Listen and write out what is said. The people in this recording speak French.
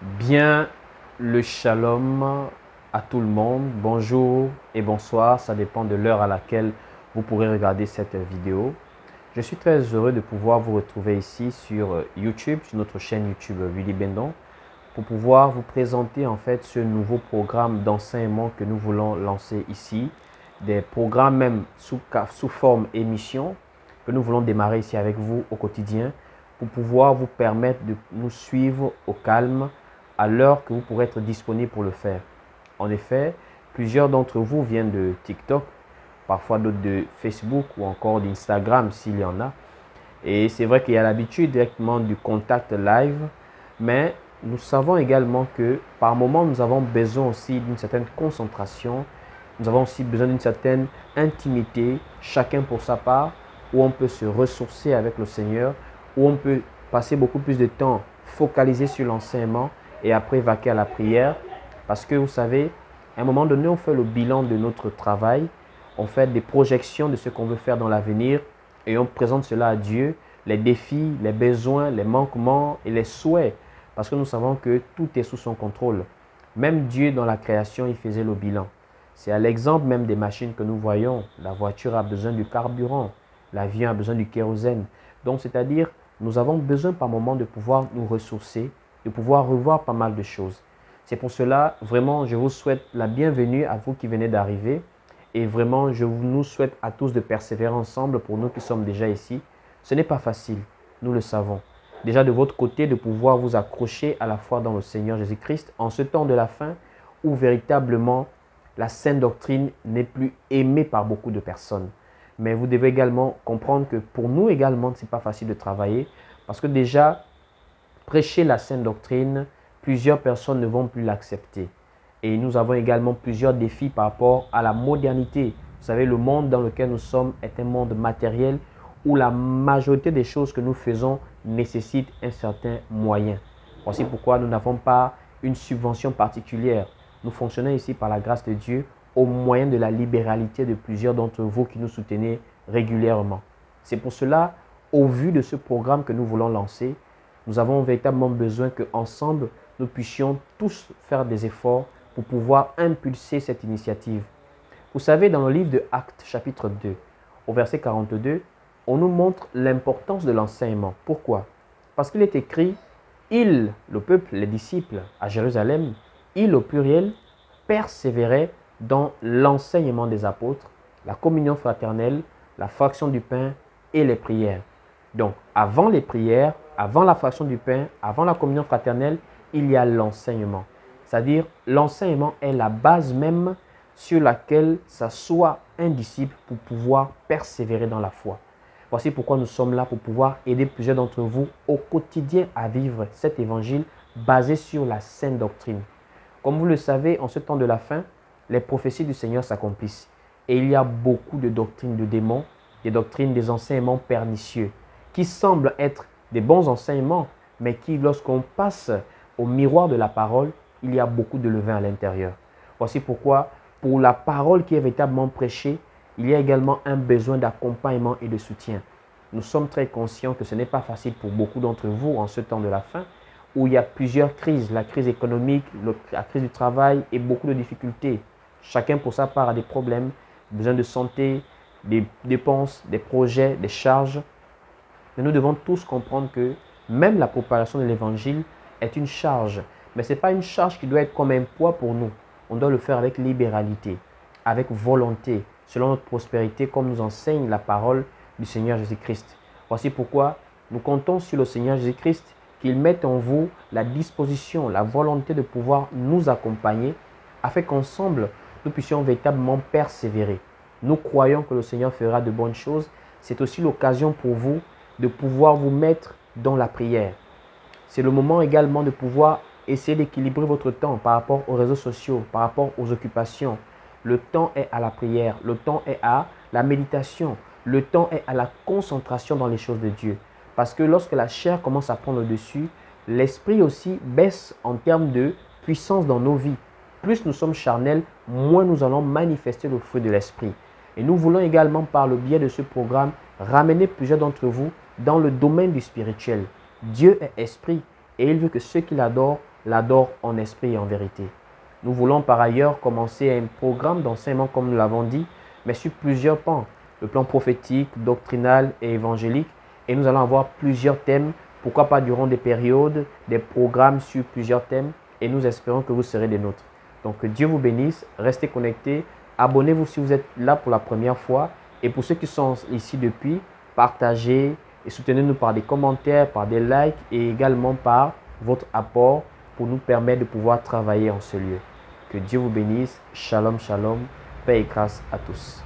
Bien le shalom à tout le monde. Bonjour et bonsoir. Ça dépend de l'heure à laquelle vous pourrez regarder cette vidéo. Je suis très heureux de pouvoir vous retrouver ici sur YouTube, sur notre chaîne YouTube Willy Bendon, pour pouvoir vous présenter en fait ce nouveau programme d'enseignement que nous voulons lancer ici. Des programmes même sous forme émission que nous voulons démarrer ici avec vous au quotidien pour pouvoir vous permettre de nous suivre au calme à l'heure que vous pourrez être disponible pour le faire. En effet, plusieurs d'entre vous viennent de TikTok, parfois d'autres de Facebook ou encore d'Instagram s'il y en a. Et c'est vrai qu'il y a l'habitude directement du contact live, mais nous savons également que par moment, nous avons besoin aussi d'une certaine concentration. Nous avons aussi besoin d'une certaine intimité, chacun pour sa part, où on peut se ressourcer avec le Seigneur, où on peut passer beaucoup plus de temps focalisé sur l'enseignement et après vaquer à la prière. Parce que vous savez, à un moment donné, on fait le bilan de notre travail, on fait des projections de ce qu'on veut faire dans l'avenir et on présente cela à Dieu, les défis, les besoins, les manquements et les souhaits. Parce que nous savons que tout est sous son contrôle. Même Dieu, dans la création, il faisait le bilan. C'est à l'exemple même des machines que nous voyons. La voiture a besoin du carburant, l'avion a besoin du kérosène. Donc, c'est-à-dire, nous avons besoin par moment de pouvoir nous ressourcer, de pouvoir revoir pas mal de choses. C'est pour cela, vraiment, je vous souhaite la bienvenue à vous qui venez d'arriver. Et vraiment, je nous souhaite à tous de persévérer ensemble pour nous qui sommes déjà ici. Ce n'est pas facile, nous le savons. Déjà de votre côté, de pouvoir vous accrocher à la foi dans le Seigneur Jésus-Christ en ce temps de la fin où véritablement la saine doctrine n'est plus aimée par beaucoup de personnes. Mais vous devez également comprendre que pour nous également, ce n'est pas facile de travailler parce que déjà, prêcher la saine doctrine, plusieurs personnes ne vont plus l'accepter. Et nous avons également plusieurs défis par rapport à la modernité. Vous savez, le monde dans lequel nous sommes est un monde matériel où la majorité des choses que nous faisons nécessitent un certain moyen. Voici pourquoi nous n'avons pas une subvention particulière. Nous fonctionnons ici par la grâce de Dieu au moyen de la libéralité de plusieurs d'entre vous qui nous soutenez régulièrement. C'est pour cela, au vu de ce programme que nous voulons lancer, nous avons véritablement besoin qu'ensemble, nous puissions tous faire des efforts pour pouvoir impulser cette initiative. Vous savez, dans le livre de Actes, chapitre 2, au verset 42, on nous montre l'importance de l'enseignement. Pourquoi? Parce qu'il est écrit, ils, le peuple, les disciples à Jérusalem, ils au pluriel, persévéraient dans l'enseignement des apôtres, la communion fraternelle, la fraction du pain et les prières. Donc, avant les prières, avant la fraction du pain, avant la communion fraternelle, il y a l'enseignement. C'est-à-dire, l'enseignement est la base même sur laquelle s'assoit un disciple pour pouvoir persévérer dans la foi. Voici pourquoi nous sommes là pour pouvoir aider plusieurs d'entre vous au quotidien à vivre cet évangile basé sur la saine doctrine. Comme vous le savez, en ce temps de la fin, les prophéties du Seigneur s'accomplissent. Et il y a beaucoup de doctrines de démons, des doctrines des enseignements pernicieux, qui semblent être des bons enseignements, mais qui, lorsqu'on passe au miroir de la parole, il y a beaucoup de levain à l'intérieur. Voici pourquoi, pour la parole qui est véritablement prêchée, il y a également un besoin d'accompagnement et de soutien. Nous sommes très conscients que ce n'est pas facile pour beaucoup d'entre vous en ce temps de la fin, où il y a plusieurs crises, la crise économique, la crise du travail et beaucoup de difficultés. Chacun pour sa part a des problèmes, besoin de santé, des dépenses, des projets, des charges. Mais nous devons tous comprendre que même la propagation de l'évangile est une charge. Mais ce n'est pas une charge qui doit être comme un poids pour nous. On doit le faire avec libéralité, avec volonté, selon notre prospérité, comme nous enseigne la parole du Seigneur Jésus-Christ. Voici pourquoi nous comptons sur le Seigneur Jésus-Christ, qu'il mette en vous la disposition, la volonté de pouvoir nous accompagner, afin qu'ensemble, nous puissions véritablement persévérer. Nous croyons que le Seigneur fera de bonnes choses. C'est aussi l'occasion pour vous de pouvoir vous mettre dans la prière. C'est le moment également de pouvoir essayer d'équilibrer votre temps par rapport aux réseaux sociaux, par rapport aux occupations. Le temps est à la prière, le temps est à la méditation, le temps est à la concentration dans les choses de Dieu. Parce que lorsque la chair commence à prendre le dessus, l'esprit aussi baisse en termes de puissance dans nos vies. Plus nous sommes charnels, moins nous allons manifester le fruit de l'esprit. Et nous voulons également, par le biais de ce programme, ramener plusieurs d'entre vous dans le domaine du spirituel. Dieu est esprit et il veut que ceux qui l'adorent l'adorent en esprit et en vérité. Nous voulons par ailleurs commencer un programme d'enseignement, comme nous l'avons dit, mais sur plusieurs pans. Le plan prophétique, doctrinal et évangélique. Et nous allons avoir plusieurs thèmes, pourquoi pas durant des périodes, des programmes sur plusieurs thèmes. Et nous espérons que vous serez des nôtres. Donc que Dieu vous bénisse, restez connectés, abonnez-vous si vous êtes là pour la première fois. Et pour ceux qui sont ici depuis, partagez et soutenez-nous par des commentaires, par des likes et également par votre apport pour nous permettre de pouvoir travailler en ce lieu. Que Dieu vous bénisse. Shalom, shalom. Paix et grâce à tous.